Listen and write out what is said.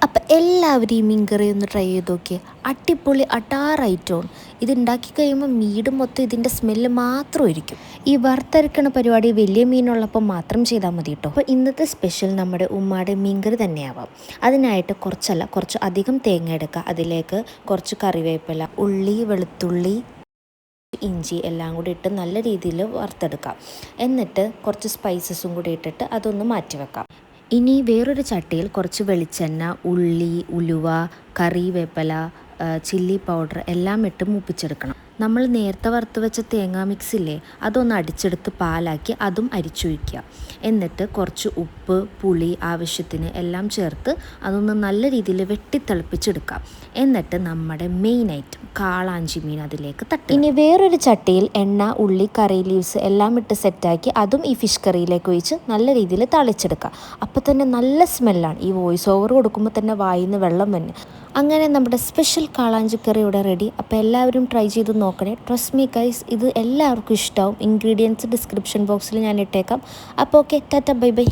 അപ്പം എല്ലാവരും ഈ മീൻ കറി ഒന്ന് ട്രൈ ചെയ്ത് നോക്കിയേ. അടിപൊളി അടാറായിട്ടാണ് ഇത്. ഉണ്ടാക്കി കഴിയുമ്പോൾ മീട് മൊത്തം ഇതിൻ്റെ സ്മെല്ല് മാത്രമായിരിക്കും. ഈ വറുത്തരക്കണ പരിപാടി വലിയ മീനുള്ളപ്പോൾ മാത്രം ചെയ്താൽ മതി കേട്ടോ. അപ്പോൾ ഇന്നത്തെ സ്പെഷ്യൽ നമ്മുടെ ഉമ്മാടെ മീൻകറി തന്നെയാവാം. അതിനായിട്ട് കുറച്ച് അധികം തേങ്ങ എടുക്കുക. അതിലേക്ക് കുറച്ച് കറിവേപ്പില, ഉള്ളി, വെളുത്തുള്ളി, ഇഞ്ചി എല്ലാം കൂടി ഇട്ട് നല്ല രീതിയിൽ വറുത്തെടുക്കാം. എന്നിട്ട് കുറച്ച് സ്പൈസസും കൂടി ഇട്ടിട്ട് അതൊന്ന് മാറ്റി വെക്കാം. ഇനി വേറൊരു ചട്ടിയിൽ കുറച്ച് വെളിച്ചെണ്ണ, ഉള്ളി, ഉലുവ, കറിവേപ്പില, ചില്ലി പൗഡർ എല്ലാം ഇട്ട് മൂപ്പിച്ചെടുക്കണം. നമ്മൾ നേരത്തെ വറുത്ത് വെച്ച തേങ്ങാ മിക്സ് ഇല്ലേ, അതൊന്ന് അടിച്ചെടുത്ത് പാലാക്കി അതും അരിച്ചൊഴിക്കുക. എന്നിട്ട് കുറച്ച് ഉപ്പ്, പുളി ആവശ്യത്തിന് എല്ലാം ചേർത്ത് അതൊന്ന് നല്ല രീതിയിൽ വെട്ടിത്തിളപ്പിച്ചെടുക്കാം. എന്നിട്ട് നമ്മുടെ മെയിൻ ഐറ്റം കാളാഞ്ചി മീൻ അതിലേക്ക് തട്ടുക. ഇനി വേറൊരു ചട്ടിയിൽ എണ്ണ, ഉള്ളി, കറി ലീവ്സ് എല്ലാം ഇട്ട് സെറ്റാക്കി അതും ഈ ഫിഷ് കറിയിലേക്ക് ഒഴിച്ച് നല്ല രീതിയിൽ തളിച്ചെടുക്കുക. അപ്പോൾ തന്നെ നല്ല സ്മെല്ലാണ്. ഈ വോയിസ് ഓവർ കൊടുക്കുമ്പോൾ തന്നെ വായിൽ നിന്ന് വെള്ളം വന്ന്. അങ്ങനെ നമ്മുടെ സ്പെഷ്യൽ കാളാഞ്ചിക്കറി ഇവിടെ റെഡി. അപ്പോൾ എല്ലാവരും ട്രൈ ചെയ്ത് നോക്കണേ. ട്രസ്റ്റ് മീ ഗൈസ്, ഇത് എല്ലാവർക്കും ഇഷ്ടമാവും. ഇൻഗ്രീഡിയൻസ് ഡിസ്ക്രിപ്ഷൻ ബോക്സിൽ ഞാൻ ഇട്ടേക്കാം. അപ്പോൾ ഓക്കെ, ടാറ്റ, ബൈ ബൈ.